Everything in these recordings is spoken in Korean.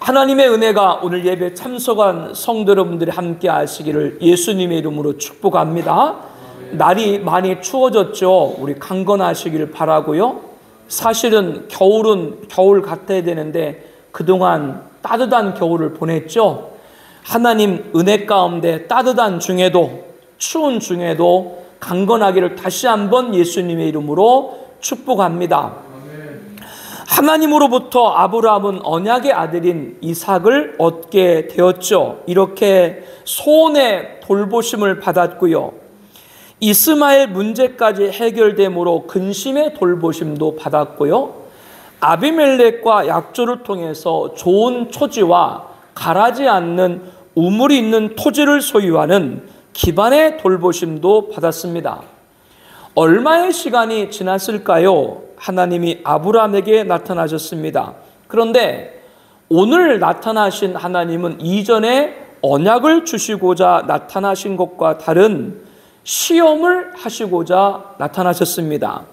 하나님의 은혜가 오늘 예배 참석한 성도 여러분들이 함께 하시기를 예수님의 이름으로 축복합니다. 날이 많이 추워졌죠. 우리 강건하시기를 바라고요. 사실은 겨울은 겨울 같아야 되는데 그동안 따뜻한 겨울을 보냈죠. 하나님 은혜 가운데 따뜻한 중에도 추운 중에도 강건하기를 다시 한번 예수님의 이름으로 축복합니다. 하나님으로부터 아브라함은 언약의 아들인 이삭을 얻게 되었죠. 이렇게 소원의 돌보심을 받았고요. 이스마엘 문제까지 해결됨으로 근심의 돌보심도 받았고요. 아비멜렉과 약조를 통해서 좋은 초지와 가라지 않는 우물이 있는 토지를 소유하는 기반의 돌보심도 받았습니다. 얼마의 시간이 지났을까요? 하나님이 아브라함에게 나타나셨습니다. 그런데 오늘 나타나신 하나님은 이전에 언약을 주시고자 나타나신 것과 다른 시험을 하시고자 나타나셨습니다.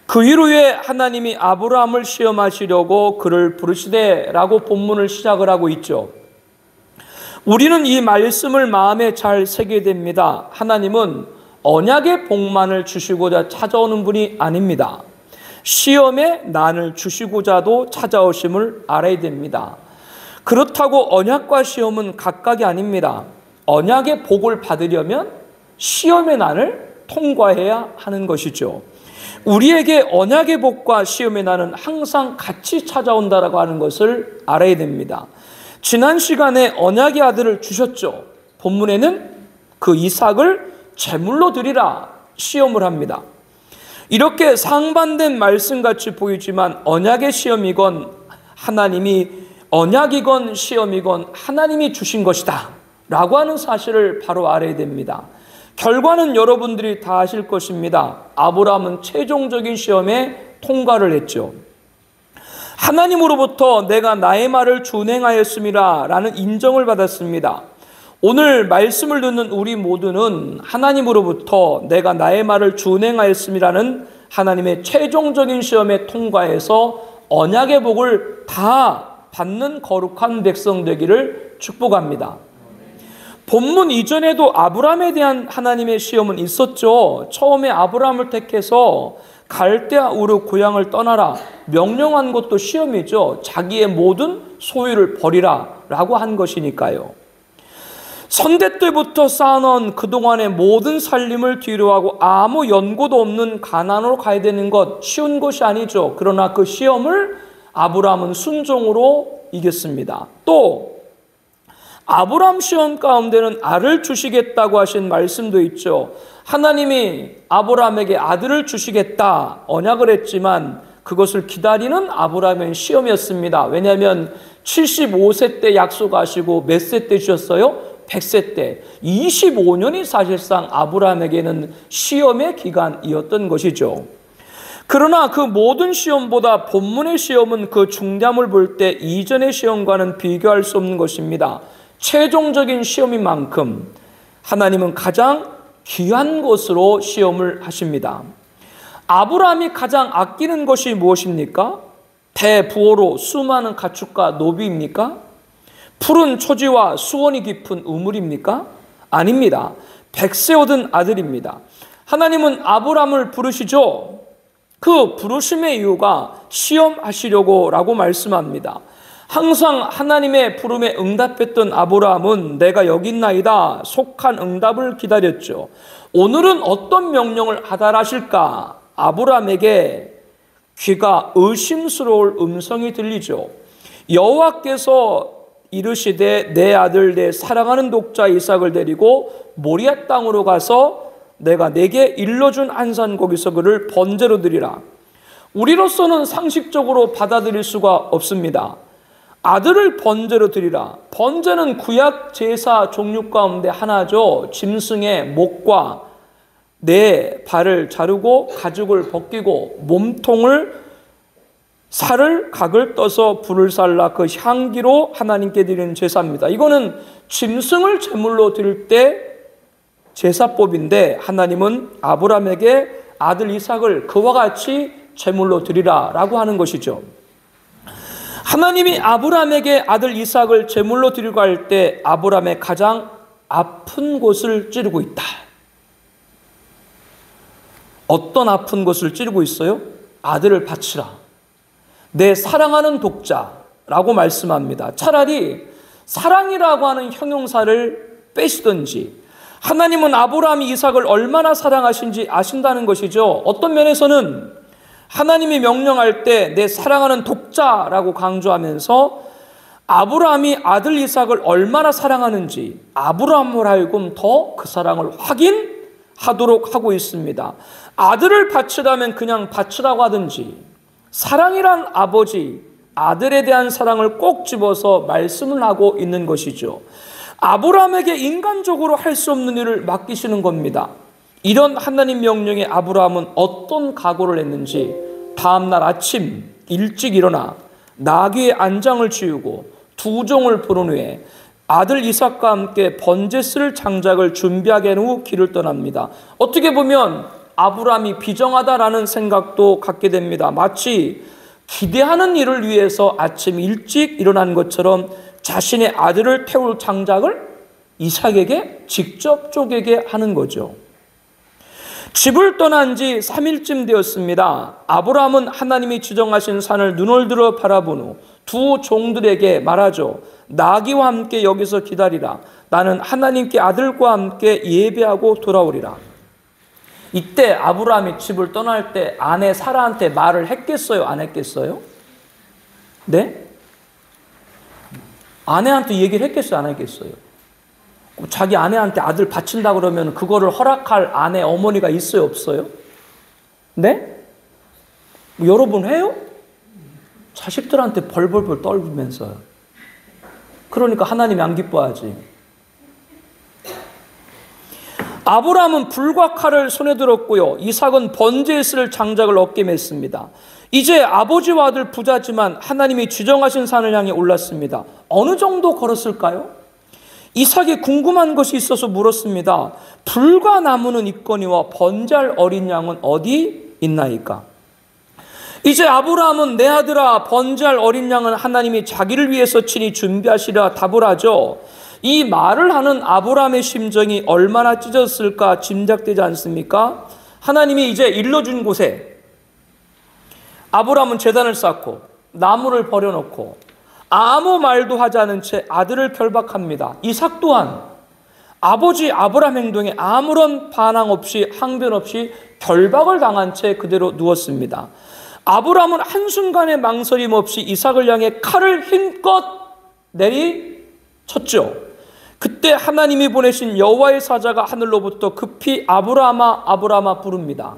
그 이후에 하나님이 아브라함을 시험하시려고 그를 부르시되라고 본문을 시작을 하고 있죠. 우리는 이 말씀을 마음에 잘 새기게 됩니다. 하나님은 언약의 복만을 주시고자 찾아오는 분이 아닙니다. 시험의 난을 주시고자도 찾아오심을 알아야 됩니다. 그렇다고 언약과 시험은 각각이 아닙니다. 언약의 복을 받으려면 시험의 난을 통과해야 하는 것이죠. 우리에게 언약의 복과 시험의 난은 항상 같이 찾아온다라고 하는 것을 알아야 됩니다. 지난 시간에 언약의 아들을 주셨죠. 본문에는 그 이삭을 제물로 드리라 시험을 합니다. 이렇게 상반된 말씀같이 보이지만 언약의 시험이건 하나님이 언약이건 시험이건 하나님이 주신 것이다 라고 하는 사실을 바로 알아야 됩니다. 결과는 여러분들이 다 아실 것입니다. 아브라함은 최종적인 시험에 통과를 했죠. 하나님으로부터 내가 나의 말을 준행하였음이라 라는 인정을 받았습니다. 오늘 말씀을 듣는 우리 모두는 하나님으로부터 내가 나의 말을 준행하였음이라는 하나님의 최종적인 시험에 통과해서 언약의 복을 다 받는 거룩한 백성 되기를 축복합니다. 본문 이전에도 아브라함에 대한 하나님의 시험은 있었죠. 처음에 아브라함을 택해서 갈대아 우르 고향을 떠나라 명령한 것도 시험이죠. 자기의 모든 소유를 버리라 라고 한 것이니까요. 선대 때부터 쌓아놓은 그동안의 모든 살림을 뒤로하고 아무 연고도 없는 가나안으로 가야 되는 것 쉬운 것이 아니죠. 그러나 그 시험을 아브라함은 순종으로 이겼습니다. 또 아브라함 시험 가운데는 아를 주시겠다고 하신 말씀도 있죠. 하나님이 아브라함에게 아들을 주시겠다 언약을 했지만 그것을 기다리는 아브라함의 시험이었습니다. 왜냐하면 75세 때 약속하시고 몇 세 때 주셨어요? 100세 때 25년이 사실상 아브라함에게는 시험의 기간이었던 것이죠. 그러나 그 모든 시험보다 본문의 시험은 그 중량을 볼 때 이전의 시험과는 비교할 수 없는 것입니다. 최종적인 시험인 만큼 하나님은 가장 귀한 것으로 시험을 하십니다. 아브라함이 가장 아끼는 것이 무엇입니까? 대부호로 수많은 가축과 노비입니까? 푸른 초지와 수온이 깊은 우물입니까? 아닙니다. 100세 얻은 아들입니다. 하나님은 아브라함을 부르시죠. 그 부르심의 이유가 시험하시려고 라고 말씀합니다. 항상 하나님의 부름에 응답했던 아브라함은 내가 여기 있나이다 속한 응답을 기다렸죠. 오늘은 어떤 명령을 하달하실까? 아브라함에게 귀가 의심스러울 음성이 들리죠. 여호와께서 이르시되 내 아들 내 사랑하는 독자 이삭을 데리고 모리아 땅으로 가서 내가 내게 일러준 안산 거기서 그를 번제로 드리라. 우리로서는 상식적으로 받아들일 수가 없습니다. 아들을 번제로 드리라. 번제는 구약 제사 종류 가운데 하나죠. 짐승의 목과 네 발을 자르고 가죽을 벗기고 몸통을 살을 각을 떠서 불을 살라 그 향기로 하나님께 드리는 제사입니다. 이거는 짐승을 제물로 드릴 때 제사법인데 하나님은 아브라함에게 아들 이삭을 그와 같이 제물로 드리라 라고 하는 것이죠. 하나님이 아브라함에게 아들 이삭을 제물로 드리고 할 때 아브라함의 가장 아픈 곳을 찌르고 있다. 어떤 아픈 곳을 찌르고 있어요? 아들을 바치라. 내 사랑하는 독자라고 말씀합니다. 차라리 사랑이라고 하는 형용사를 빼시든지, 하나님은 아브라함이 이삭을 얼마나 사랑하신지 아신다는 것이죠. 어떤 면에서는 하나님이 명령할 때 내 사랑하는 독자라고 강조하면서 아브라함이 아들 이삭을 얼마나 사랑하는지 아브라함을 하여금 더 그 사랑을 확인하도록 하고 있습니다. 아들을 바치라면 그냥 바치라고 하든지, 사랑이란 아버지, 아들에 대한 사랑을 꼭 집어서 말씀을 하고 있는 것이죠. 아브라함에게 인간적으로 할 수 없는 일을 맡기시는 겁니다. 이런 하나님 명령에 아브라함은 어떤 각오를 했는지 다음날 아침 일찍 일어나 나귀의 안장을 치우고 두 종을 부른 후에 아들 이삭과 함께 번제 쓸 장작을 준비하게 한 후 길을 떠납니다. 어떻게 보면 아브라함이 비정하다라는 생각도 갖게 됩니다. 마치 기대하는 일을 위해서 아침 일찍 일어난 것처럼 자신의 아들을 태울 장작을 이삭에게 직접 쪼개게 하는 거죠. 집을 떠난 지 3일쯤 되었습니다. 아브라함은 하나님이 지정하신 산을 눈을 들어 바라본 후 두 종들에게 말하죠. 나귀와 함께 여기서 기다리라. 나는 하나님께 아들과 함께 예배하고 돌아오리라. 이때 아브라함이 집을 떠날 때 아내 사라한테 말을 했겠어요? 안 했겠어요? 네? 아내한테 얘기를 했겠어요? 안 했겠어요? 자기 아내한테 아들 바친다 그러면 그거를 허락할 아내 어머니가 있어요? 없어요? 네? 여러분 해요? 자식들한테 벌벌벌 떨면서요. 그러니까 하나님이 안 기뻐하지. 아브라함은 불과 칼을 손에 들었고요. 이삭은 번제에 쓸 장작을 어깨에 맸습니다. 이제 아버지와 아들 부자지만 하나님이 지정하신 산을 향해 올랐습니다. 어느 정도 걸었을까요? 이삭이 궁금한 것이 있어서 물었습니다. 불과 나무는 있거니와 번제할 어린 양은 어디 있나이까? 이제 아브라함은 내 아들아, 번제할 어린 양은 하나님이 자기를 위해서 친히 준비하시라 답을 하죠. 이 말을 하는 아브라함의 심정이 얼마나 찢었을까 짐작되지 않습니까? 하나님이 이제 일러준 곳에 아브라함은 제단을 쌓고 나무를 버려놓고 아무 말도 하지 않은 채 아들을 결박합니다. 이삭 또한 아버지 아브라함 행동에 아무런 반항 없이 항변 없이 결박을 당한 채 그대로 누웠습니다. 아브라함은 한순간의 망설임 없이 이삭을 향해 칼을 힘껏 내리쳤죠. 그때 하나님이 보내신 여호와의 사자가 하늘로부터 급히 아브라함아 아브라함아 부릅니다.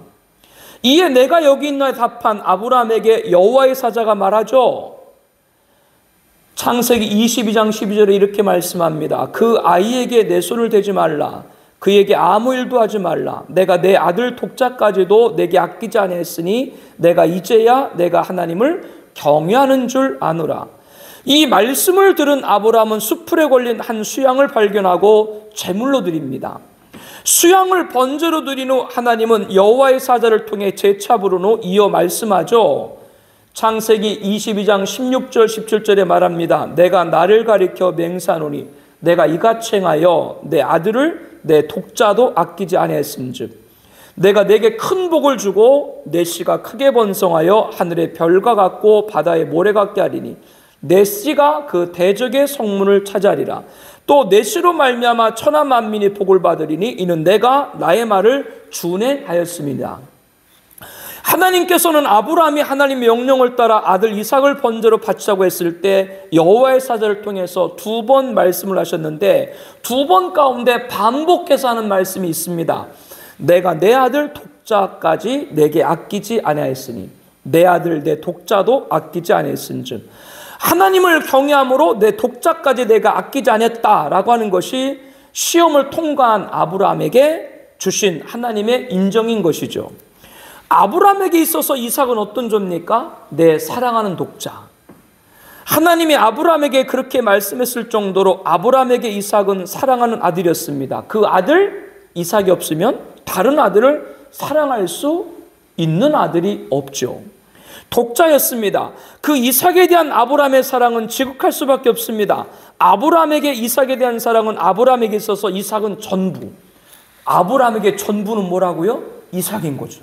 이에 내가 여기 있나에 답한 아브라함에게 여호와의 사자가 말하죠. 창세기 22장 12절에 이렇게 말씀합니다. 그 아이에게 내 손을 대지 말라. 그에게 아무 일도 하지 말라. 내가 내 아들 독자까지도 내게 아끼지 아니했으니 내가 이제야 내가 하나님을 경외하는 줄 아노라. 이 말씀을 들은 아브라함은 수풀에 걸린 한 수양을 발견하고 제물로 드립니다. 수양을 번제로 드린 후 하나님은 여호와의 사자를 통해 재차 부른 후 이어 말씀하죠. 창세기 22장 16절 17절에 말합니다. 내가 나를 가리켜 맹세하노니 내가 이같이 행하여 내 아들을 내 독자도 아끼지 아니했음즉 내가 내게 큰 복을 주고 내 씨가 크게 번성하여 하늘의 별과 같고 바다의 모래 같게 하리니 내 씨가 그 대적의 성문을 차지하리라. 또 내 씨로 말미암아 천하 만민이 복을 받으리니 이는 내가 나의 말을 준행하였음이다. 하나님께서는 아브라함이 하나님의 명령을 따라 아들 이삭을 번제로 바치자고 했을 때 여호와의 사자를 통해서 두 번 말씀을 하셨는데 두 번 가운데 반복해서 하는 말씀이 있습니다. 내가 내 아들 독자까지 내게 아끼지 아니하였으니 내 아들 내 독자도 아끼지 아니했은즉 하나님을 경외함으로 내 독자까지 내가 아끼지 않았다라고 하는 것이 시험을 통과한 아브라함에게 주신 하나님의 인정인 것이죠. 아브라함에게 있어서 이삭은 어떤 존입니까? 내 사랑하는 독자. 하나님이 아브라함에게 그렇게 말씀했을 정도로 아브라함에게 이삭은 사랑하는 아들이었습니다. 그 아들 이삭이 없으면 다른 아들을 사랑할 수 있는 아들이 없죠. 독자였습니다. 그 이삭에 대한 아브라함의 사랑은 지극할 수밖에 없습니다. 아브라함에게 이삭에 대한 사랑은 아브라함에게 있어서 이삭은 전부. 아브라함에게 전부는 뭐라고요? 이삭인 거죠.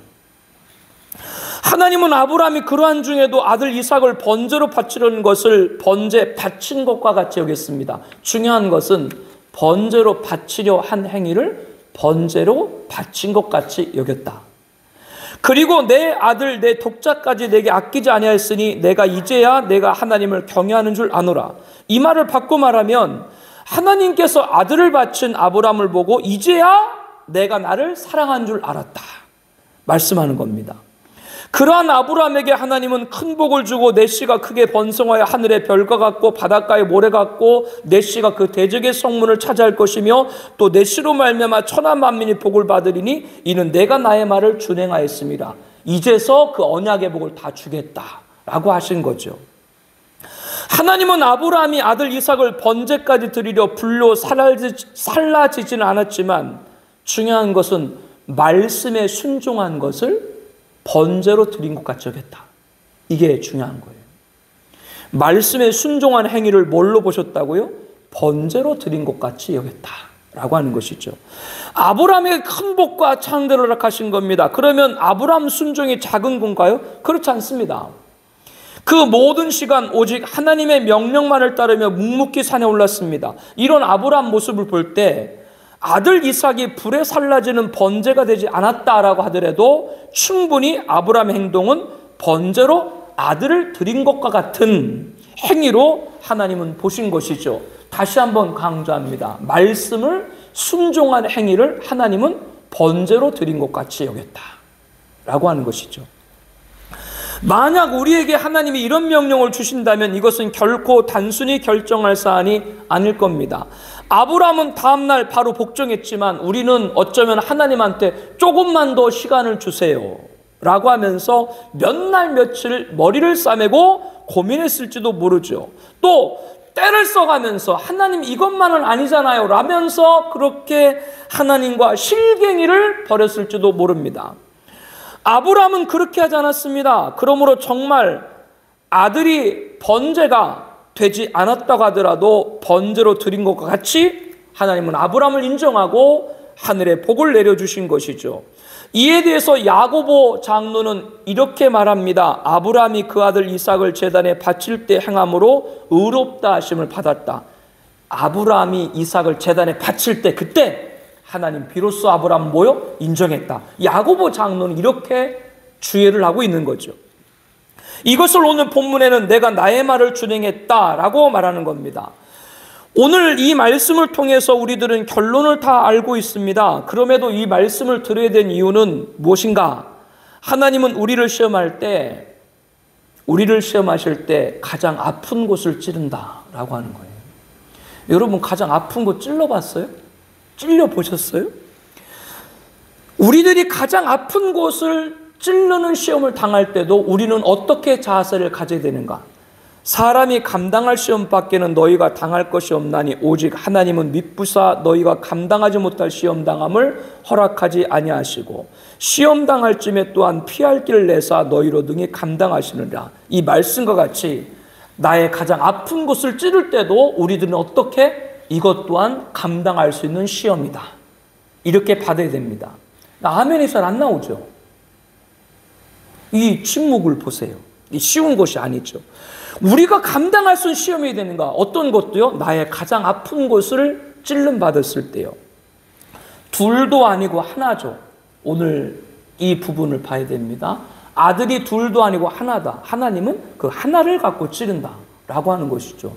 하나님은 아브라함이 그러한 중에도 아들 이삭을 번제로 바치려는 것을 번제 바친 것과 같이 여겼습니다. 중요한 것은 번제로 바치려 한 행위를 번제로 바친 것 같이 여겼다. 그리고 내 아들 내 독자까지 내게 아끼지 아니하였으니 내가 이제야 내가 하나님을 경외하는 줄 아노라. 이 말을 바꿔 말하면 하나님께서 아들을 바친 아브라함을 보고 이제야 내가 나를 사랑한 줄 알았다 말씀하는 겁니다. 그러한 아브라함에게 하나님은 큰 복을 주고 내 씨가 크게 번성하여 하늘의 별과 같고 바닷가의 모래 같고 내 씨가 그 대적의 성문을 차지할 것이며 또 내 씨로 말미암아 천하 만민이 복을 받으리니 이는 내가 나의 말을 준행하였습니다. 이제서 그 언약의 복을 다 주겠다라고 하신 거죠. 하나님은 아브라함이 아들 이삭을 번제까지 드리려 불로 살라지지는 않았지만 중요한 것은 말씀에 순종한 것을 번제로 드린 것 같이 여겼다. 이게 중요한 거예요. 말씀에 순종한 행위를 뭘로 보셨다고요? 번제로 드린 것 같이 여겼다라고 하는 것이죠. 아브라함에게 큰 복과 창대를 허락하신 겁니다. 그러면 아브라함 순종이 작은 건가요? 그렇지 않습니다. 그 모든 시간 오직 하나님의 명령만을 따르며 묵묵히 산에 올랐습니다. 이런 아브라함 모습을 볼 때 아들 이삭이 불에 살라지는 번제가 되지 않았다라고 하더라도 충분히 아브라함의 행동은 번제로 아들을 드린 것과 같은 행위로 하나님은 보신 것이죠. 다시 한번 강조합니다. 말씀을 순종한 행위를 하나님은 번제로 드린 것 같이 여겼다라고 하는 것이죠. 만약 우리에게 하나님이 이런 명령을 주신다면 이것은 결코 단순히 결정할 사안이 아닐 겁니다. 아브라함은 다음날 바로 복종했지만 우리는 어쩌면 하나님한테 조금만 더 시간을 주세요 라고 하면서 몇 날 며칠 머리를 싸매고 고민했을지도 모르죠. 또 때를 써가면서 하나님 이것만은 아니잖아요 라면서 그렇게 하나님과 실갱이를 벌였을지도 모릅니다. 아브라함은 그렇게 하지 않았습니다. 그러므로 정말 아들이 번제가 되지 않았다고 하더라도 번제로 드린 것과 같이 하나님은 아브라함을 인정하고 하늘에 복을 내려주신 것이죠. 이에 대해서 야고보 장로는 이렇게 말합니다. 아브라함이 그 아들 이삭을 제단에 바칠 때 행함으로 의롭다 하심을 받았다. 아브라함이 이삭을 제단에 바칠 때 그때 하나님 비로소 아브라함 뭐요? 인정했다. 야고보 장로는 이렇게 주의를 하고 있는 거죠. 이것을 오늘 본문에는 내가 나의 말을 준행했다라고 말하는 겁니다. 오늘 이 말씀을 통해서 우리들은 결론을 다 알고 있습니다. 그럼에도 이 말씀을 들어야 된 이유는 무엇인가? 하나님은 우리를 시험하실 때 가장 아픈 곳을 찌른다라고 하는 거예요. 여러분 가장 아픈 곳 찔러봤어요? 찔려보셨어요? 우리들이 가장 아픈 곳을 찔르는 시험을 당할 때도 우리는 어떻게 자세를 가져야 되는가? 사람이 감당할 시험밖에는 너희가 당할 것이 없나니 오직 하나님은 미쁘사 너희가 감당하지 못할 시험당함을 허락하지 아니하시고 시험당할 쯤에 또한 피할 길을 내사 너희로 능히 감당하시느라. 이 말씀과 같이 나의 가장 아픈 곳을 찌를 때도 우리들은 어떻게 이것 또한 감당할 수 있는 시험이다. 이렇게 받아야 됩니다. 아멘이 잘 안 나오죠. 이 침묵을 보세요. 이 쉬운 것이 아니죠. 우리가 감당할 수 있는 시험이 되는가? 어떤 것도요? 나의 가장 아픈 곳을 찔름 받았을 때요. 둘도 아니고 하나죠. 오늘 이 부분을 봐야 됩니다. 아들이 둘도 아니고 하나다. 하나님은 그 하나를 갖고 찌른다 라고 하는 것이죠.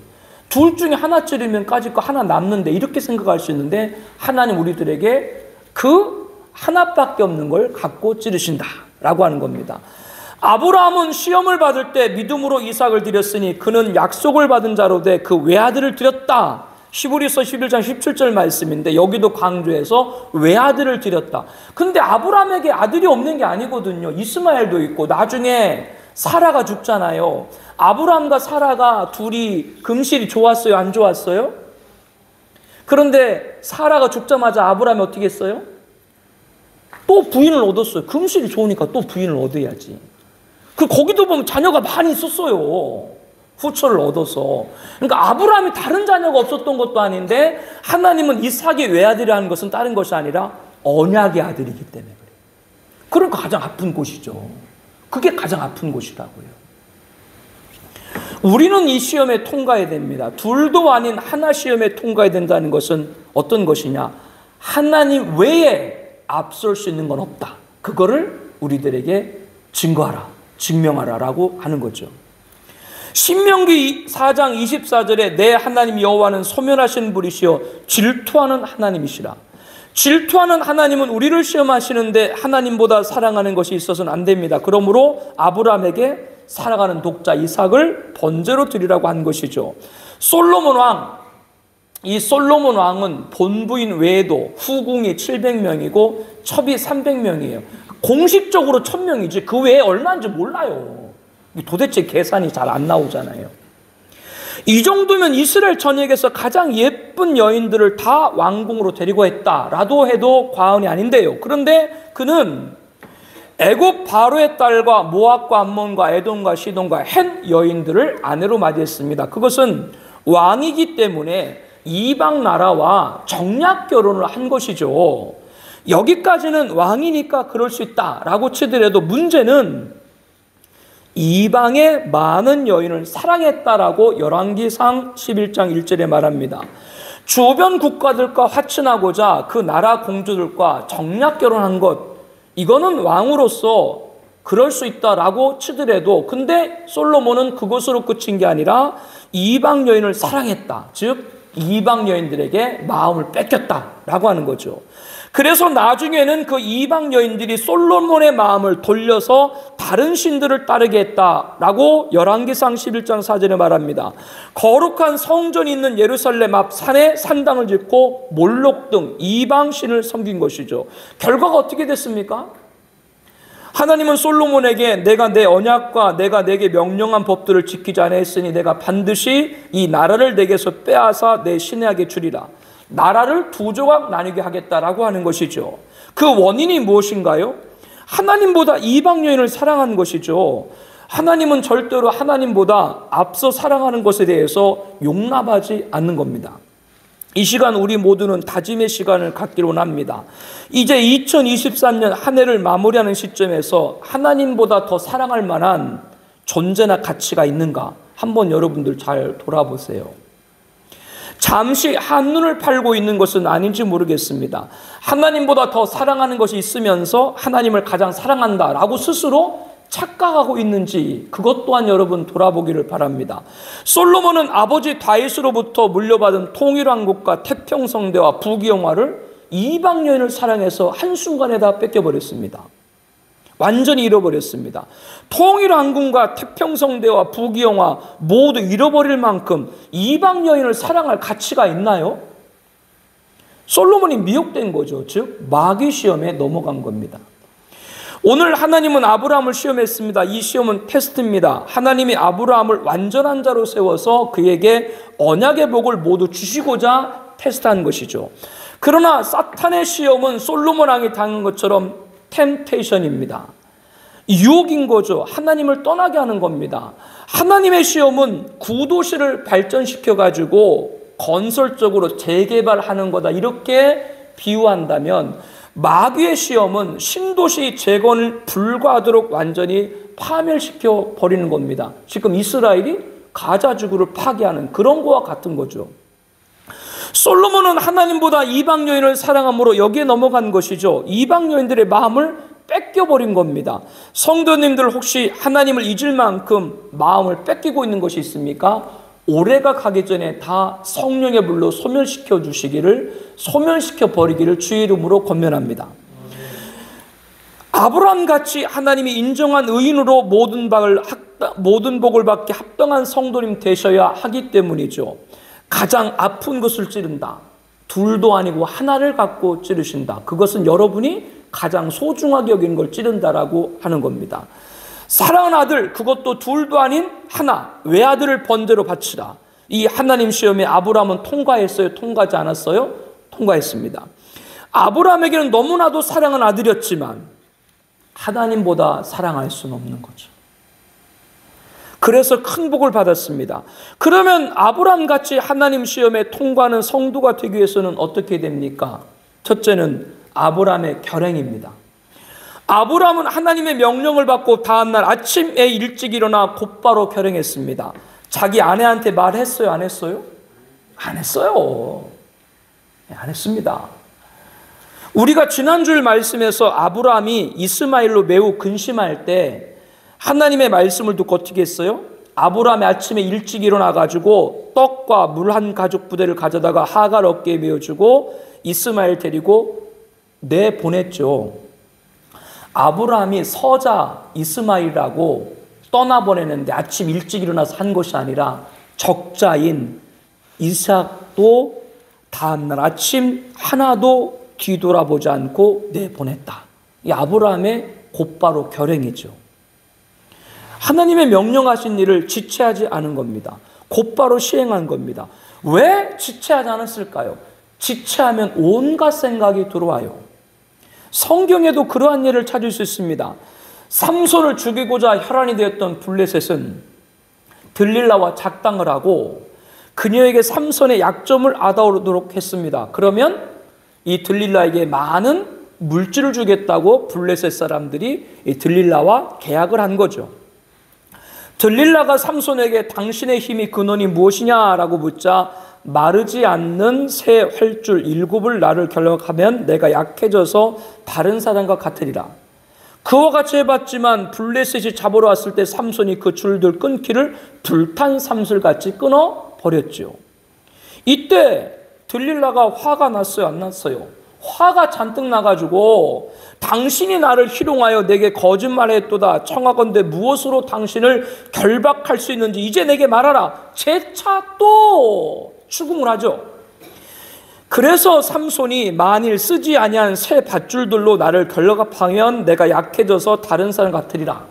둘 중에 하나 찌르면 까짓 거 하나 남는데 이렇게 생각할 수 있는데 하나님 우리들에게 그 하나밖에 없는 걸 갖고 찌르신다 라고 하는 겁니다. 아브라함은 시험을 받을 때 믿음으로 이삭을 드렸으니 그는 약속을 받은 자로 돼 그 외아들을 드렸다. 히브리서 11장 17절 말씀인데 여기도 강조해서 외아들을 드렸다. 근데 아브라함에게 아들이 없는 게 아니거든요. 이스마엘도 있고 나중에 사라가 죽잖아요. 아브라함과 사라가 둘이 금실이 좋았어요? 안 좋았어요? 그런데 사라가 죽자마자 아브라함이 어떻게 했어요? 또 부인을 얻었어요. 금실이 좋으니까 또 부인을 얻어야지. 거기도 보면 자녀가 많이 있었어요. 후처를 얻어서. 그러니까 아브라함이 다른 자녀가 없었던 것도 아닌데 하나님은 이삭의 외아들이라는 것은 다른 것이 아니라 언약의 아들이기 때문에 그래요. 그러니까 가장 아픈 곳이죠. 그게 가장 아픈 곳이라고요. 우리는 이 시험에 통과해야 됩니다. 둘도 아닌 하나 시험에 통과해야 된다는 것은 어떤 것이냐? 하나님 외에 앞설 수 있는 건 없다. 그거를 우리들에게 증거하라, 증명하라라고 하는 거죠. 신명기 4장 24절에 내 하나님 여호와는 소멸하시는 분이시여 질투하는 하나님이시라. 질투하는 하나님은 우리를 시험하시는데 하나님보다 사랑하는 것이 있어서는 안 됩니다. 그러므로 아브라함에게 사랑하는 독자 이삭을 번제로 드리라고 한 것이죠. 솔로몬 왕, 이 솔로몬 왕은 본부인 외에도 후궁이 700명이고 첩이 300명이에요. 공식적으로 1000명이지 그 외에 얼마인지 몰라요. 도대체 계산이 잘 안 나오잖아요. 이 정도면 이스라엘 전역에서 가장 예쁜 여인들을 다 왕궁으로 데리고 했다라도 해도 과언이 아닌데요. 그런데 그는 애굽 바로의 딸과 모압과 암몬과 에돔과 시돈과 헷 여인들을 아내로 맞이했습니다. 그것은 왕이기 때문에 이방 나라와 정략 결혼을 한 것이죠. 여기까지는 왕이니까 그럴 수 있다라고 치더라도 문제는 이방의 많은 여인을 사랑했다라고 열왕기상 11장 1절에 말합니다. 주변 국가들과 화친하고자 그 나라 공주들과 정략 결혼한 것, 이거는 왕으로서 그럴 수 있다라고 치더라도 근데 솔로몬은 그것으로 끝인 게 아니라 이방 여인을 사랑했다. 즉 이방 여인들에게 마음을 뺏겼다라고 하는 거죠. 그래서 나중에는 그 이방 여인들이 솔로몬의 마음을 돌려서 다른 신들을 따르게 했다라고 열왕기상 11장 4절에 말합니다. 거룩한 성전이 있는 예루살렘 앞 산에 산당을 짓고 몰록 등 이방 신을 섬긴 것이죠. 결과가 어떻게 됐습니까? 하나님은 솔로몬에게 내가 내 언약과 내가 내게 명령한 법들을 지키지 아니했으니 내가 반드시 이 나라를 내게서 빼앗아 내 신에게 주리라. 나라를 두 조각 나뉘게 하겠다라고 하는 것이죠. 그 원인이 무엇인가요? 하나님보다 이방 여인을 사랑한 것이죠. 하나님은 절대로 하나님보다 앞서 사랑하는 것에 대해서 용납하지 않는 겁니다. 이 시간 우리 모두는 다짐의 시간을 갖기로 합니다. 이제 2023년 한 해를 마무리하는 시점에서 하나님보다 더 사랑할 만한 존재나 가치가 있는가? 한번 여러분들 잘 돌아보세요. 잠시 한눈을 팔고 있는 것은 아닌지 모르겠습니다. 하나님보다 더 사랑하는 것이 있으면서 하나님을 가장 사랑한다라고 스스로 착각하고 있는지 그것 또한 여러분 돌아보기를 바랍니다. 솔로몬은 아버지 다윗으로부터 물려받은 통일왕국과 태평성대와 부귀영화를 이방 여인을 사랑해서 한순간에 다 뺏겨버렸습니다. 완전히 잃어버렸습니다. 통일왕국과 태평성대와 부귀영화 모두 잃어버릴 만큼 이방 여인을 사랑할 가치가 있나요? 솔로몬이 미혹된 거죠. 즉 마귀 시험에 넘어간 겁니다. 오늘 하나님은 아브라함을 시험했습니다. 이 시험은 테스트입니다. 하나님이 아브라함을 완전한 자로 세워서 그에게 언약의 복을 모두 주시고자 테스트한 것이죠. 그러나 사탄의 시험은 솔로몬 왕이 당한 것처럼 템테이션입니다. 유혹인 거죠. 하나님을 떠나게 하는 겁니다. 하나님의 시험은 구도시를 발전시켜가지고 건설적으로 재개발하는 거다. 이렇게 비유한다면 마귀의 시험은 신도시 재건을 불가하도록 완전히 파멸시켜 버리는 겁니다. 지금 이스라엘이 가자지구를 파괴하는 그런 거와 같은 거죠. 솔로몬은 하나님보다 이방 여인을 사랑함으로 여기에 넘어간 것이죠. 이방 여인들의 마음을 뺏겨버린 겁니다. 성도님들 혹시 하나님을 잊을 만큼 마음을 뺏기고 있는 것이 있습니까? 올해가 가기 전에 다 성령의 불로 소멸시켜 주시기를, 소멸시켜 버리기를 주의 이름으로 권면합니다. 아브라함같이 하나님이 인정한 의인으로 모든 복을 받게 합당한 성도님 되셔야 하기 때문이죠. 가장 아픈 것을 찌른다. 둘도 아니고 하나를 갖고 찌르신다. 그것은 여러분이 가장 소중하게 여기는 걸 찌른다라고 하는 겁니다. 사랑하는 아들, 그것도 둘도 아닌 하나, 외아들을 번제로 바치라. 이 하나님 시험에 아브라함은 통과했어요? 통과하지 않았어요? 통과했습니다. 아브라함에게는 너무나도 사랑하는 아들이었지만 하나님보다 사랑할 수는 없는 거죠. 그래서 큰 복을 받았습니다. 그러면 아브라함 같이 하나님 시험에 통과하는 성도가 되기 위해서는 어떻게 됩니까? 첫째는 아브라함의 결행입니다. 아브라함은 하나님의 명령을 받고 다음날 아침에 일찍 일어나 곧바로 결행했습니다. 자기 아내한테 말했어요? 안 했어요? 안 했어요. 안 했습니다. 우리가 지난주일 말씀에서 아브라함이 이스마엘로 매우 근심할 때 하나님의 말씀을 듣고 어떻게 했어요? 아브라함이 아침에 일찍 일어나가지고 떡과 물 한 가죽 부대를 가져다가 하갈 어깨에 메어주고 이스마엘 데리고 내보냈죠. 아브라함이 서자 이스마엘이라고 떠나보내는데 아침 일찍 일어나서 한 것이 아니라 적자인 이삭도 다음날 아침 하나도 뒤돌아보지 않고 내보냈다. 이 아브라함의 곧바로 결행이죠. 하나님의 명령하신 일을 지체하지 않은 겁니다. 곧바로 시행한 겁니다. 왜 지체하지 않았을까요? 지체하면 온갖 생각이 들어와요. 성경에도 그러한 예를 찾을 수 있습니다. 삼손을 죽이고자 혈안이 되었던 블레셋은 들릴라와 작당을 하고 그녀에게 삼손의 약점을 알아오도록 했습니다. 그러면 이 들릴라에게 많은 물질을 주겠다고 블레셋 사람들이 이 들릴라와 계약을 한 거죠. 들릴라가 삼손에게 당신의 힘이 근원이 무엇이냐라고 묻자 마르지 않는 새 활줄 7을 나를 결박하면 내가 약해져서 다른 사람과 같으리라. 그와 같이 해봤지만 블레셋이 잡으러 왔을 때 삼손이 그 줄들 끊기를 불탄 삼술같이 끊어버렸죠. 이때 들릴라가 화가 났어요? 안 났어요? 화가 잔뜩 나가지고 당신이 나를 희롱하여 내게 거짓말했도다. 청하건대 무엇으로 당신을 결박할 수 있는지 이제 내게 말하라. 재차 또 추궁을 하죠. 그래서 삼손이 만일 쓰지 아니한 새 밧줄들로 나를 결박하면 내가 약해져서 다른 사람 같으리라.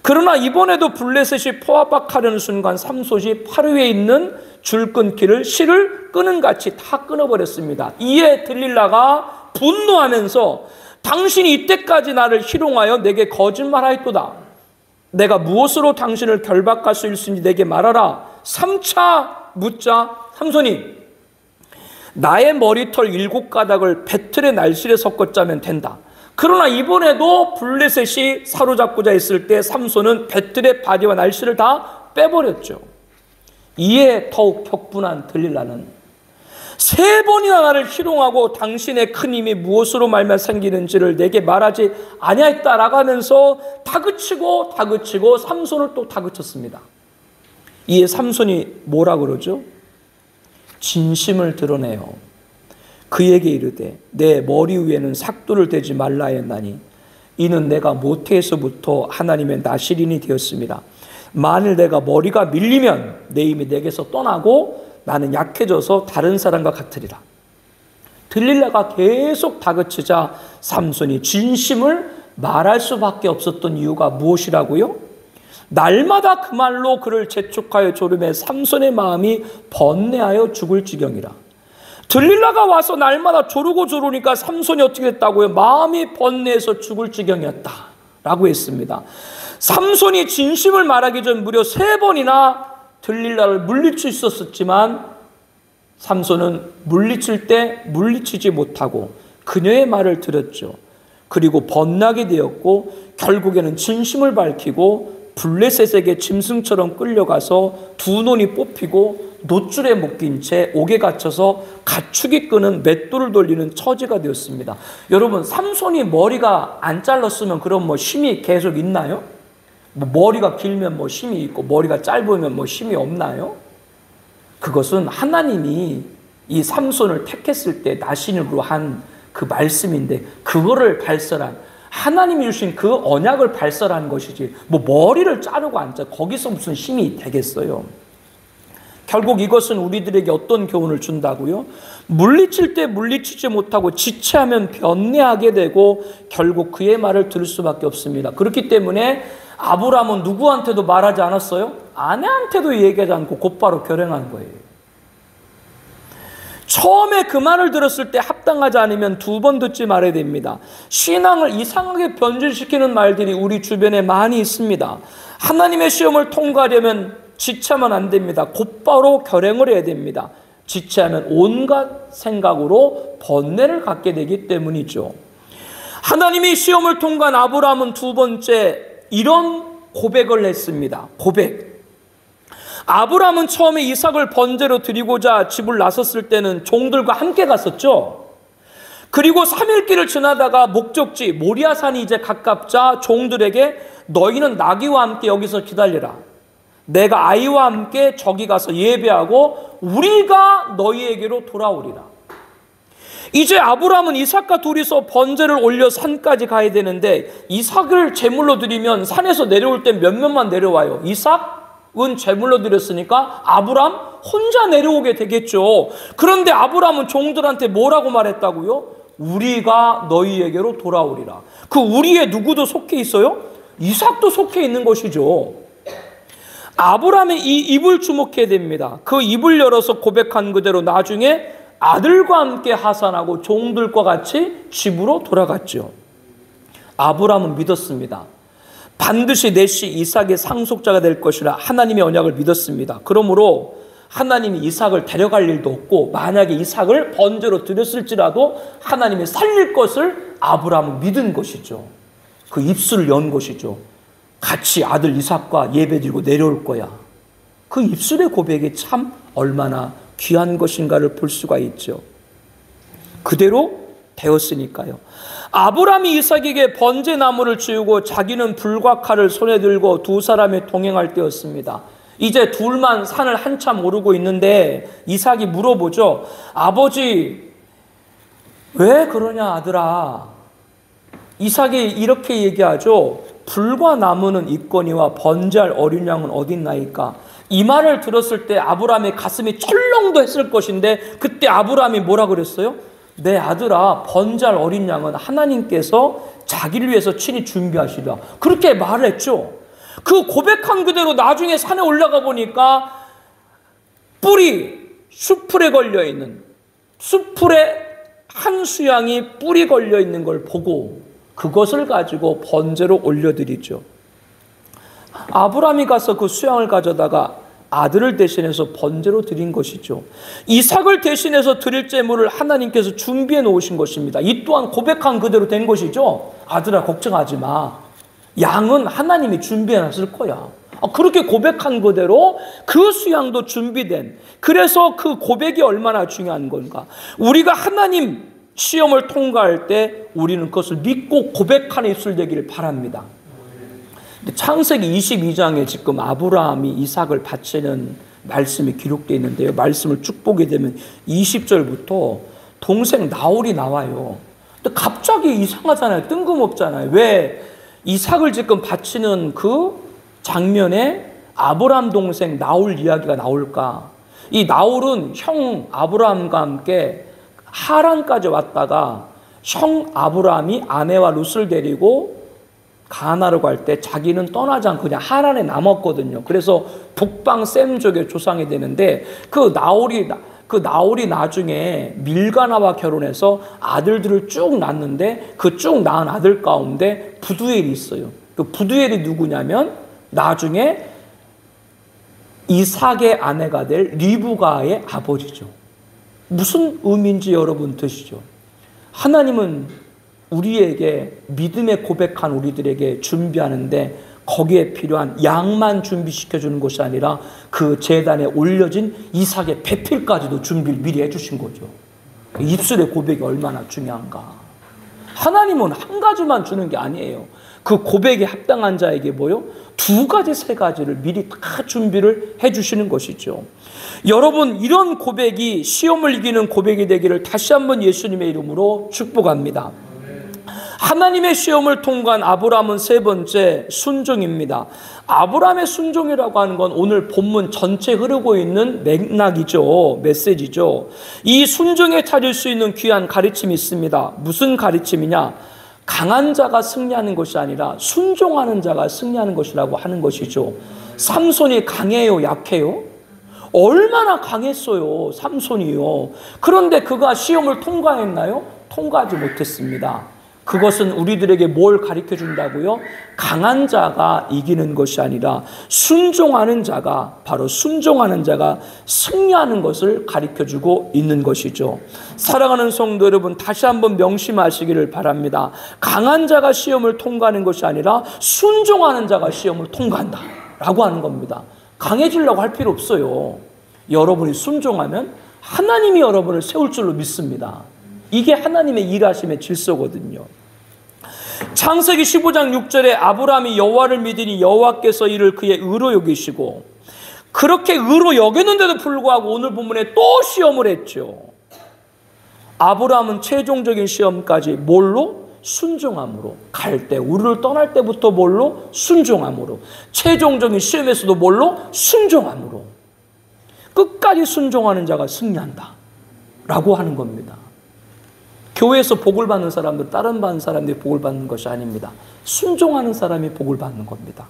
그러나 이번에도 블레셋이 포압박하려는 순간 삼손이 팔 위에 있는 줄 끊기를 실을 끄는 같이 다 끊어버렸습니다. 이에 들릴라가 분노하면서 당신이 이때까지 나를 희롱하여 내게 거짓말하였도다. 내가 무엇으로 당신을 결박할 수 있을지 내게 말하라. 3차 묻자 삼손이 나의 머리털 7가닥을 배틀의 날실에 섞어 짜면 된다. 그러나 이번에도 블레셋이 사로잡고자 했을 때 삼손은 배틀의 바디와 날실을 다 빼버렸죠. 이에 더욱 격분한 들릴라는 3번이나 나를 희롱하고 당신의 큰 힘이 무엇으로 말며 생기는지를 내게 말하지 아니하였다라고 하면서 다그치고 삼손을 또 다그쳤습니다. 이에 삼손이 뭐라 그러죠? 진심을 드러내요. 그에게 이르되 내 머리 위에는 삭도를 대지 말라 하였나니 이는 내가 모태에서부터 하나님의 나실인이 되었습니다. 만일 내가 머리가 밀리면 내 힘이 내게서 떠나고 나는 약해져서 다른 사람과 같으리라. 들릴라가 계속 다그치자 삼손이 진심을 말할 수밖에 없었던 이유가 무엇이라고요? 날마다 그 말로 그를 재촉하여 조름해 삼손의 마음이 번뇌하여 죽을 지경이라. 들릴라가 와서 날마다 조르고 조르니까 삼손이 어떻게 됐다고요? 마음이 번뇌해서 죽을 지경이었다 라고 했습니다. 삼손이 진심을 말하기 전 무려 3번이나 들릴라를 물리칠 수 있었지만 삼손은 물리칠 때 물리치지 못하고 그녀의 말을 들었죠. 그리고 번나게 되었고 결국에는 진심을 밝히고 블레셋에게 짐승처럼 끌려가서 두 눈이 뽑히고 노줄에 묶인 채 옥에 갇혀서 가축이 끄는 맷돌을 돌리는 처지가 되었습니다. 여러분, 삼손이 머리가 안 잘랐으면 그럼 뭐 힘이 계속 있나요? 뭐 머리가 길면 뭐 힘이 있고 머리가 짧으면 뭐 힘이 없나요? 그것은 하나님이 이 삼손을 택했을 때 나신으로 한 그 말씀인데 그거를 발설한 하나님이 주신 그 언약을 발설한 것이지 뭐 머리를 자르고 앉아 거기서 무슨 힘이 되겠어요? 결국 이것은 우리들에게 어떤 교훈을 준다고요? 물리칠 때 물리치지 못하고 지체하면 변내하게 되고 결국 그의 말을 들을 수밖에 없습니다. 그렇기 때문에 아브라함은 누구한테도 말하지 않았어요? 아내한테도 얘기하지 않고 곧바로 결행한 거예요. 처음에 그 말을 들었을 때 합당하지 않으면 2번 듣지 말아야 됩니다. 신앙을 이상하게 변질시키는 말들이 우리 주변에 많이 있습니다. 하나님의 시험을 통과하려면 지체하면 안 됩니다. 곧바로 결행을 해야 됩니다. 지체하면 온갖 생각으로 번뇌를 갖게 되기 때문이죠. 하나님이 시험을 통과한 아브라함은 두 번째 이런 고백을 했습니다. 고백. 아브라함은 처음에 이삭을 번제로 드리고자 집을 나섰을 때는 종들과 함께 갔었죠. 그리고 3일길을 지나다가 목적지 모리아산이 이제 가깝자 종들에게 너희는 나귀와 함께 여기서 기다리라. 내가 아이와 함께 저기 가서 예배하고 우리가 너희에게로 돌아오리라. 이제 아브라함은 이삭과 둘이서 번제를 올려 산까지 가야 되는데 이삭을 제물로 드리면 산에서 내려올 때 몇몇만 내려와요. 이삭은 제물로 드렸으니까 아브라함 혼자 내려오게 되겠죠. 그런데 아브라함은 종들한테 뭐라고 말했다고요? 우리가 너희에게로 돌아오리라. 그 우리에 누구도 속해 있어요? 이삭도 속해 있는 것이죠. 아브라함의 이 입을 주목해야 됩니다. 그 입을 열어서 고백한 그대로 나중에 아들과 함께 하산하고 종들과 같이 집으로 돌아갔죠. 아브라함은 믿었습니다. 반드시 넷이 이삭의 상속자가 될 것이라 하나님의 언약을 믿었습니다. 그러므로 하나님이 이삭을 데려갈 일도 없고 만약에 이삭을 번제로 드렸을지라도 하나님이 살릴 것을 아브라함은 믿은 것이죠. 그 입술을 연 것이죠. 같이 아들 이삭과 예배드리고 내려올 거야. 그 입술의 고백이 참 얼마나 귀한 것인가를 볼 수가 있죠. 그대로 되었으니까요. 아브라함이 이삭에게 번제나무를 지우고 자기는 불과 칼을 손에 들고 두 사람이 동행할 때였습니다. 이제 둘만 산을 한참 오르고 있는데 이삭이 물어보죠. 아버지, 왜 그러냐 아들아. 이삭이 이렇게 얘기하죠. 불과 나무는 있거니와 번제할 어린 양은 어딨나이까. 이 말을 들었을 때 아브라함의 가슴이 철렁도 했을 것인데 그때 아브라함이 뭐라 그랬어요? 내 아들아, 번제할 어린 양은 하나님께서 자기를 위해서 친히 준비하시라. 그렇게 말을 했죠. 그 고백한 그대로 나중에 산에 올라가 보니까 뿔이 숯불에 걸려있는, 숯불에 한 수양이 뿔이 걸려있는 걸 보고 그것을 가지고 번제로 올려드리죠. 아브라함이 가서 그 수양을 가져다가 아들을 대신해서 번제로 드린 것이죠. 이삭을 대신해서 드릴 제물을 하나님께서 준비해 놓으신 것입니다. 이 또한 고백한 그대로 된 것이죠. 아들아, 걱정하지 마. 양은 하나님이 준비해 놨을 거야. 그렇게 고백한 그대로 그 수양도 준비된, 그래서 그 고백이 얼마나 중요한 건가. 우리가 하나님 시험을 통과할 때 우리는 그것을 믿고 고백하는 입술 되기를 바랍니다. 창세기 22장에 지금 아브라함이 이삭을 바치는 말씀이 기록되어 있는데요. 말씀을 쭉 보게 되면 20절부터 동생 나홀이 나와요. 근데 갑자기 이상하잖아요. 뜬금없잖아요. 왜 이삭을 지금 바치는 그 장면에 아브라함 동생 나홀 이야기가 나올까? 이 나홀은 형 아브라함과 함께 하란까지 왔다가 형 아브라함이 아내와 룻을 데리고 가나로 갈 때 자기는 떠나지 않고 그냥 하란에 남았거든요. 그래서 북방 셈족의 조상이 되는데 그 나홀이 나중에 밀가나와 결혼해서 아들들을 쭉 낳는데 그 쭉 낳은 아들 가운데 부두엘이 있어요. 그 부두엘이 누구냐면 나중에 이삭의 아내가 될 리브가의 아버지죠. 무슨 의미인지 여러분 드시죠? 하나님은 우리에게 믿음의 고백한 우리들에게 준비하는데 거기에 필요한 양만 준비시켜주는 것이 아니라 그 제단에 올려진 이삭의 배필까지도 준비를 미리 해주신 거죠. 입술의 고백이 얼마나 중요한가. 하나님은 한 가지만 주는 게 아니에요. 그 고백에 합당한 자에게 뭐요? 두 가지, 세 가지를 미리 다 준비를 해주시는 것이죠. 여러분, 이런 고백이 시험을 이기는 고백이 되기를 다시 한번 예수님의 이름으로 축복합니다. 하나님의 시험을 통과한 아브라함은 세 번째 순종입니다. 아브라함의 순종이라고 하는 건 오늘 본문 전체 흐르고 있는 맥락이죠. 메시지죠. 이 순종에 찾을 수 있는 귀한 가르침이 있습니다. 무슨 가르침이냐? 강한 자가 승리하는 것이 아니라 순종하는 자가 승리하는 것이라고 하는 것이죠. 삼손이 강해요, 약해요? 얼마나 강했어요, 삼손이요. 그런데 그가 시험을 통과했나요? 통과하지 못했습니다. 그것은 우리들에게 뭘 가르쳐 준다고요? 강한 자가 이기는 것이 아니라 순종하는 자가, 바로 순종하는 자가 승리하는 것을 가르쳐 주고 있는 것이죠. 사랑하는 성도 여러분, 다시 한번 명심하시기를 바랍니다. 강한 자가 시험을 통과하는 것이 아니라 순종하는 자가 시험을 통과한다 라고 하는 겁니다. 강해지려고 할 필요 없어요. 여러분이 순종하면 하나님이 여러분을 세울 줄로 믿습니다. 이게 하나님의 일하심의 질서거든요. 창세기 15장 6절에 아브라함이 여호와를 믿으니 여호와께서 이를 그의 의로 여기시고, 그렇게 의로 여겼는데도 불구하고 오늘 본문에 또 시험을 했죠. 아브라함은 최종적인 시험까지 뭘로? 순종함으로. 갈 때, 우리를 떠날 때부터 뭘로? 순종함으로. 최종적인 시험에서도 뭘로? 순종함으로. 끝까지 순종하는 자가 승리한다 라고 하는 겁니다. 교회에서 복을 받는 사람들, 다른 받는 사람들이 복을 받는 것이 아닙니다. 순종하는 사람이 복을 받는 겁니다.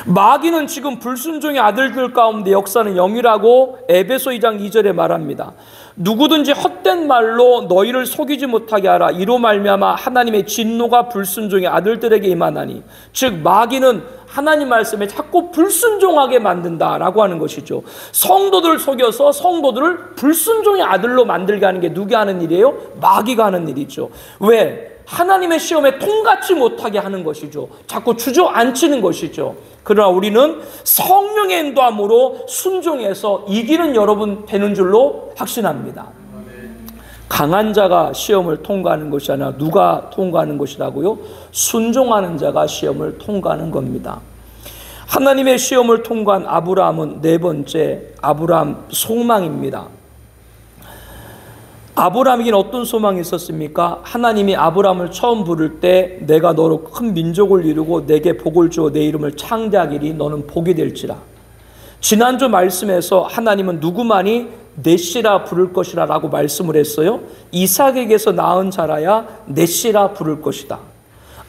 마귀는 지금 불순종의 아들들 가운데 역사는 영이라고 에베소 2장 2절에 말합니다. 누구든지 헛된 말로 너희를 속이지 못하게 하라. 이로 말미암아 하나님의 진노가 불순종의 아들들에게 임하나니. 즉 마귀는 하나님 말씀에 자꾸 불순종하게 만든다라고 하는 것이죠. 성도들을 속여서 성도들을 불순종의 아들로 만들게 하는 게 누가 하는 일이에요? 마귀가 하는 일이죠. 왜? 하나님의 시험에 통과치 못하게 하는 것이죠. 자꾸 주저앉히는 것이죠. 그러나 우리는 성령의 인도함으로 순종해서 이기는 여러분 되는 줄로 확신합니다. 강한 자가 시험을 통과하는 것이 아니라 누가 통과하는 것이라고요? 순종하는 자가 시험을 통과하는 겁니다. 하나님의 시험을 통과한 아브라함은 네 번째, 아브라함 소망입니다. 아브라함에게는 어떤 소망이 있었습니까? 하나님이 아브라함을 처음 부를 때 내가 너로 큰 민족을 이루고 내게 복을 주어 내 이름을 창대하기리 너는 복이 될지라. 지난주 말씀에서 하나님은 누구만이 내 씨라 부를 것이라 라고 말씀을 했어요. 이삭에게서 낳은 자라야 내 씨라 부를 것이다.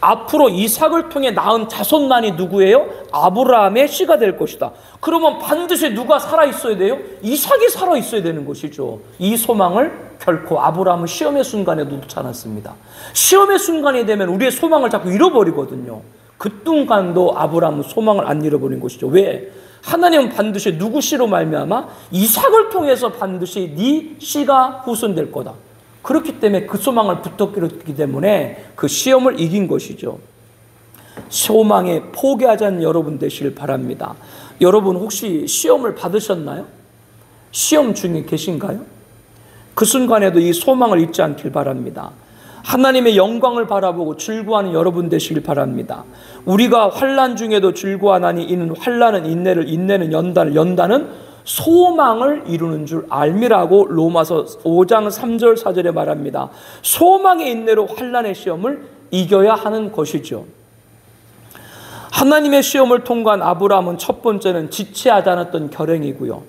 앞으로 이삭을 통해 낳은 자손만이 누구예요? 아브라함의 씨가 될 것이다. 그러면 반드시 누가 살아있어야 돼요? 이삭이 살아있어야 되는 것이죠. 이 소망을 결코 아브라함은 시험의 순간에도 놓지 않았습니다. 시험의 순간이 되면 우리의 소망을 자꾸 잃어버리거든요. 그 순간도 아브라함은 소망을 안 잃어버린 것이죠. 왜? 하나님은 반드시 누구 씨로 말미암아 이삭을 통해서 반드시 네 씨가 후손될 거다. 그렇기 때문에 그 소망을 붙들었기 때문에 그 시험을 이긴 것이죠. 소망에 포기하지 않는 여러분 되시길 바랍니다. 여러분 혹시 시험을 받으셨나요? 시험 중에 계신가요? 그 순간에도 이 소망을 잊지 않길 바랍니다. 하나님의 영광을 바라보고 즐거워하는 여러분 되시길 바랍니다. 우리가 환난 중에도 즐거워하나니 이는 환난은 인내를, 인내는 연단을, 연단은 소망을 이루는 줄 알미라고 로마서 5장 3절 4절에 말합니다. 소망의 인내로 환난의 시험을 이겨야 하는 것이죠. 하나님의 시험을 통과한 아브라함은 첫 번째는 지체하지 않았던 결행이고요.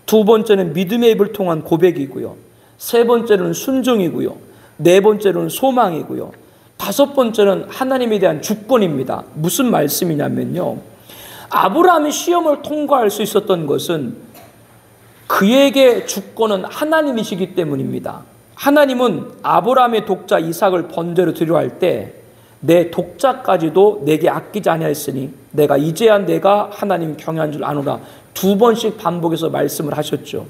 두 번째는 믿음의 입을 통한 고백이고요. 세 번째는 순종이고요. 네 번째는 소망이고요. 다섯 번째는 하나님에 대한 주권입니다. 무슨 말씀이냐면요. 아브라함이 시험을 통과할 수 있었던 것은 그에게 주권은 하나님이시기 때문입니다. 하나님은 아브라함의 독자 이삭을 번제로 드려 할 때 내 독자까지도 내게 아끼지 아니하였으니 내가 이제야 내가 하나님 경외한 줄 아노라. 두 번씩 반복해서 말씀을 하셨죠.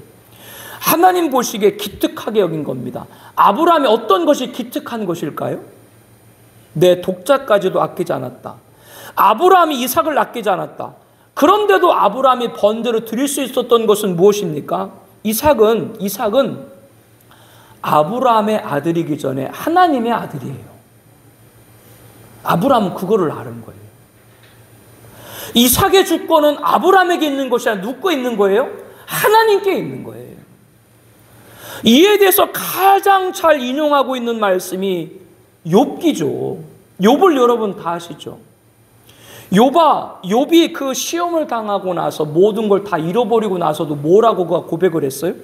하나님 보시기에 기특하게 여긴 겁니다. 아브라함이 어떤 것이 기특한 것일까요? 내 독자까지도 아끼지 않았다. 아브라함이 이삭을 아끼지 않았다. 그런데도 아브라함이 번제로 드릴 수 있었던 것은 무엇입니까? 이삭은 아브라함의 아들이기 전에 하나님의 아들이에요. 아브라함은 그거를 아는 거예요. 이삭의 주권은 아브라함에게 있는 것이 아니라 누구께 있는 거예요? 하나님께 있는 거예요. 이에 대해서 가장 잘 인용하고 있는 말씀이 욥기죠. 욥을 여러분 다 아시죠? 욥이 그 시험을 당하고 나서 모든 걸 다 잃어버리고 나서도 뭐라고 그가 고백을 했어요?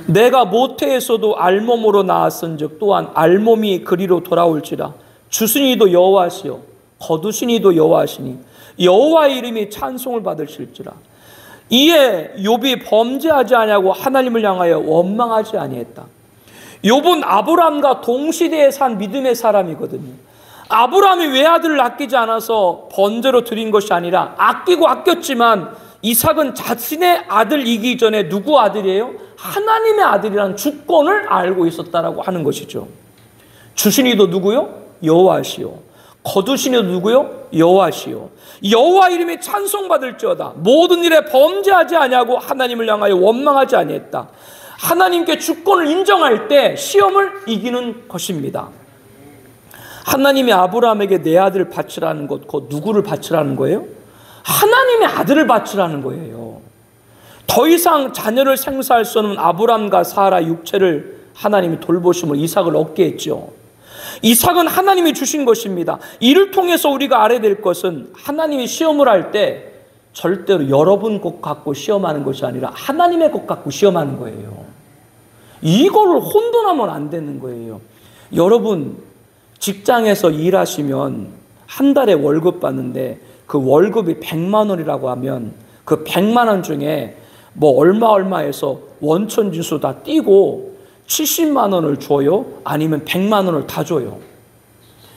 내가 모태에서도 알몸으로 나왔은즉 또한 알몸이 그리로 돌아올지라. 주신이도 여호와시요 거두신이도 여호와시니 여호와의 이름이 찬송을 받으실지라. 이에 욥이 범죄하지 아니하고 하나님을 향하여 원망하지 아니했다. 욥은 아브라함과 동시대에 산 믿음의 사람이거든요. 아브라함이 외아들을 아끼지 않아서 번제로 드린 것이 아니라 아끼고 아꼈지만 이삭은 자신의 아들이기 전에 누구 아들이에요? 하나님의 아들이라는 주권을 알고 있었다라고 하는 것이죠. 주신 이도 누구요? 여호와시요. 거두신 이도 누구요? 여호와시요. 여호와 이름이 찬송받을지어다. 모든 일에 범죄하지 아니하고 하나님을 향하여 원망하지 아니했다. 하나님께 주권을 인정할 때 시험을 이기는 것입니다. 하나님이 아브라함에게 내 아들을 바치라는 것, 그 누구를 바치라는 거예요? 하나님의 아들을 바치라는 거예요. 더 이상 자녀를 생사할 수 없는 아브라함과 사라 육체를 하나님이 돌보심으로 이삭을 얻게 했죠. 이삭은 하나님이 주신 것입니다. 이를 통해서 우리가 알아야 될 것은 하나님이 시험을 할 때 절대로 여러분 것 갖고 시험하는 것이 아니라 하나님의 것 갖고 시험하는 거예요. 이거를 혼돈하면 안 되는 거예요. 여러분 직장에서 일하시면 한 달에 월급 받는데 그 월급이 100만 원이라고 하면 그 100만 원 중에 뭐 얼마에서 원천지수 다 띄고 70만 원을 줘요? 아니면 100만 원을 다 줘요?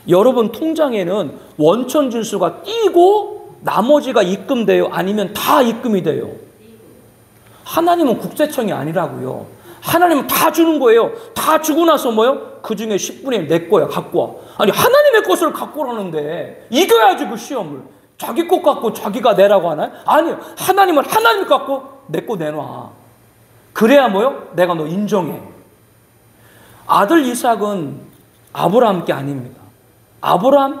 여러분 통장에는 원천지수가 띄고 나머지가 입금돼요? 아니면 다 입금이 돼요? 하나님은 국세청이 아니라고요. 하나님은 다 주는 거예요. 다 주고 나서 뭐요? 그 중에 10분의 1 내 거야 갖고 와. 아니 하나님의 것을 갖고 오라는데 이겨야지 그 시험을. 자기 것 갖고 자기가 내라고 하나요? 아니요. 하나님은 하나님 갖고 내 거 내놔. 그래야 뭐요? 내가 너 인정해. 아들 이삭은 아브라함 게 아닙니다. 아브라함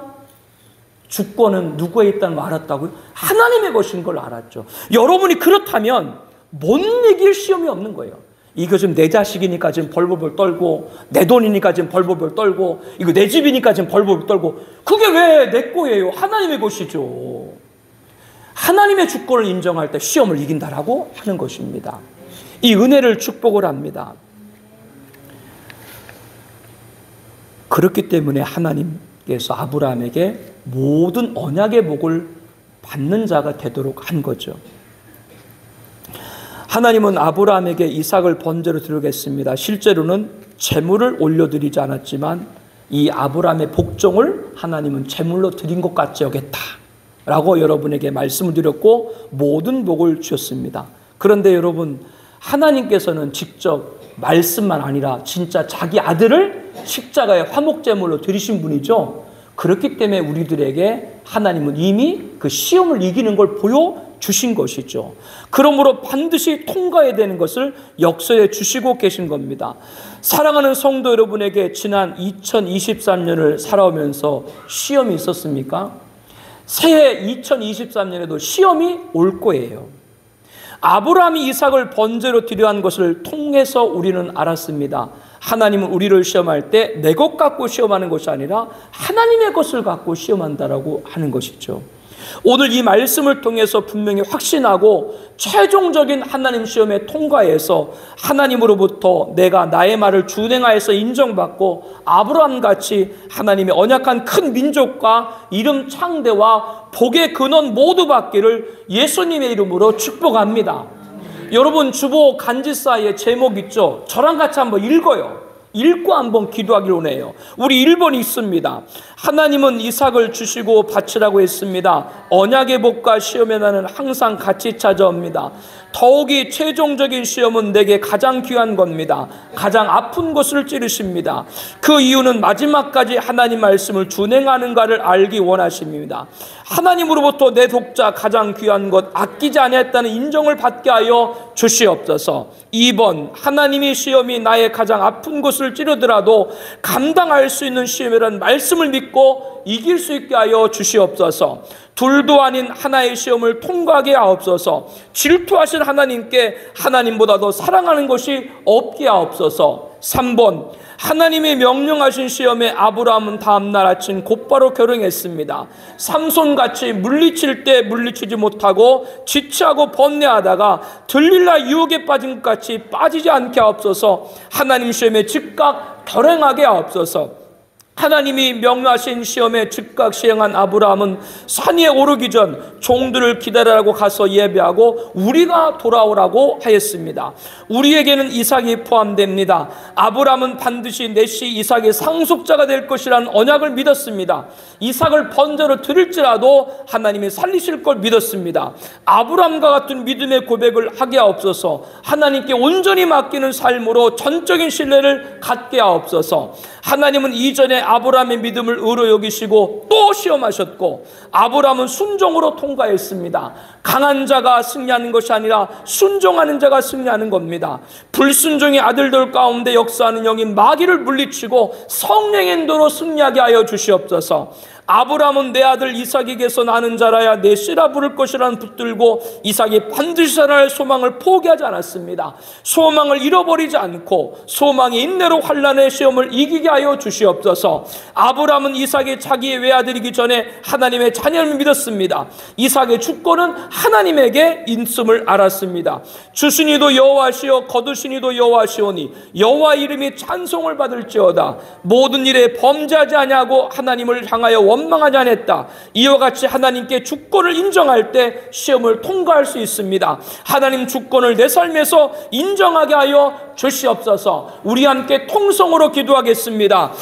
주권은 누구에 있다는 걸 알았다고요? 하나님의 것인 걸 알았죠. 여러분이 그렇다면 못 이길 시험이 없는 거예요. 이거 지금 내 자식이니까 지금 벌벌벌 떨고 내 돈이니까 지금 벌벌벌 떨고 이거 내 집이니까 지금 벌벌벌 떨고 그게 왜 내 거예요? 하나님의 것이죠. 하나님의 주권을 인정할 때 시험을 이긴다라고 하는 것입니다. 이 은혜를 축복을 합니다. 그렇기 때문에 하나님께서 아브라함에게 모든 언약의 복을 받는 자가 되도록 한 거죠. 하나님은 아브라함에게 이삭을 번제로 드리겠습니다. 실제로는 제물을 올려드리지 않았지만 이 아브라함의 복종을 하나님은 제물로 드린 것 같이 여겼다라고 여러분에게 말씀을 드렸고 모든 복을 주셨습니다. 그런데 여러분 하나님께서는 직접 말씀만 아니라 진짜 자기 아들을 십자가의 화목제물로 드리신 분이죠. 그렇기 때문에 우리들에게 하나님은 이미 그 시험을 이기는 걸 보여주신 것이죠. 그러므로 반드시 통과해야 되는 것을 역설해 주시고 계신 겁니다. 사랑하는 성도 여러분에게 지난 2023년을 살아오면서 시험이 있었습니까? 새해 2023년에도 시험이 올 거예요. 아브라함이 이삭을 번제로 드려 한 것을 통해서 우리는 알았습니다. 하나님은 우리를 시험할 때 내 것 갖고 시험하는 것이 아니라 하나님의 것을 갖고 시험한다라고 하는 것이죠. 오늘 이 말씀을 통해서 분명히 확신하고 최종적인 하나님 시험에 통과해서 하나님으로부터 내가 나의 말을 준행하여서 인정받고 아브라함같이 하나님의 언약한 큰 민족과 이름 창대와 복의 근원 모두 받기를 예수님의 이름으로 축복합니다. 여러분 주보 간지사의 제목 있죠? 저랑 같이 한번 읽어요. 읽고 한번 기도하기를 원해요. 우리 1번 있습니다. 하나님은 이삭을 주시고 바치라고 했습니다. 언약의 복과 시험의 날은 항상 같이 찾아옵니다. 더욱이 최종적인 시험은 내게 가장 귀한 겁니다. 가장 아픈 것을 찌르십니다. 그 이유는 마지막까지 하나님 말씀을 준행하는가를 알기 원하십니다. 하나님으로부터 내 독자 가장 귀한 것 아끼지 아니했다는 인정을 받게 하여 주시옵소서. 2번 하나님의 시험이 나의 가장 아픈 것을 찌르더라도 감당할 수 있는 시험이라는 말씀을 믿고 이길 수 있게 하여 주시옵소서. 둘도 아닌 하나의 시험을 통과하게 하옵소서. 질투하신 하나님께 하나님보다 더 사랑하는 것이 없게 하옵소서. 3번 하나님의 명령하신 시험에 아브라함은 다음날 아침 곧바로 결행했습니다. 삼손같이 물리칠 때 물리치지 못하고 지체하고 번뇌하다가 들릴라 유혹에 빠진 것 같이 빠지지 않게 하옵소서. 하나님 시험에 즉각 결행하게 하옵소서. 하나님이 명하신 시험에 즉각 시행한 아브라함은 산에 오르기 전 종들을 기다리라고 가서 예배하고 우리가 돌아오라고 하였습니다. 우리에게는 이삭이 포함됩니다. 아브라함은 반드시 내 시 이삭의 상속자가 될 것이라는 언약을 믿었습니다. 이삭을 번제로 드릴지라도 하나님이 살리실 걸 믿었습니다. 아브라함과 같은 믿음의 고백을 하게 하옵소서. 하나님께 온전히 맡기는 삶으로 전적인 신뢰를 갖게 하옵소서. 하나님은 이전에 아브라함의 믿음을 의로 여기시고 또 시험하셨고, 아브라함은 순종으로 통과했습니다. 강한 자가 승리하는 것이 아니라 순종하는 자가 승리하는 겁니다. 불순종의 아들들 가운데 역사하는 영인 마귀를 물리치고 성령의 인도로 승리하게 하여 주시옵소서. 아브라함은 내 아들 이삭에게서 나는 자라야 내 씨라 부를 것이라는 붙들고 이삭이 반드시 살아날 소망을 포기하지 않았습니다. 소망을 잃어버리지 않고 소망의 인내로 환난의 시험을 이기게 하여 주시옵소서. 아브라함은 이삭이 자기의 외아들이기 전에 하나님의 자녀를 믿었습니다. 이삭의 주권은 하나님에게 있음을 알았습니다. 주시니도 여호와시요 거두시니도 여호와시오니 여호와 이름이 찬송을 받을지어다. 모든 일에 범죄하지 아니하고 하나님을 향하여 원망하지 않았다. 이와 같이 하나님께 주권을 인정할 때 시험을 통과할 수 있습니다. 하나님 주권을 내 삶에서 인정하게 하여 주시옵소서. 우리 함께 통성으로 기도하겠습니다.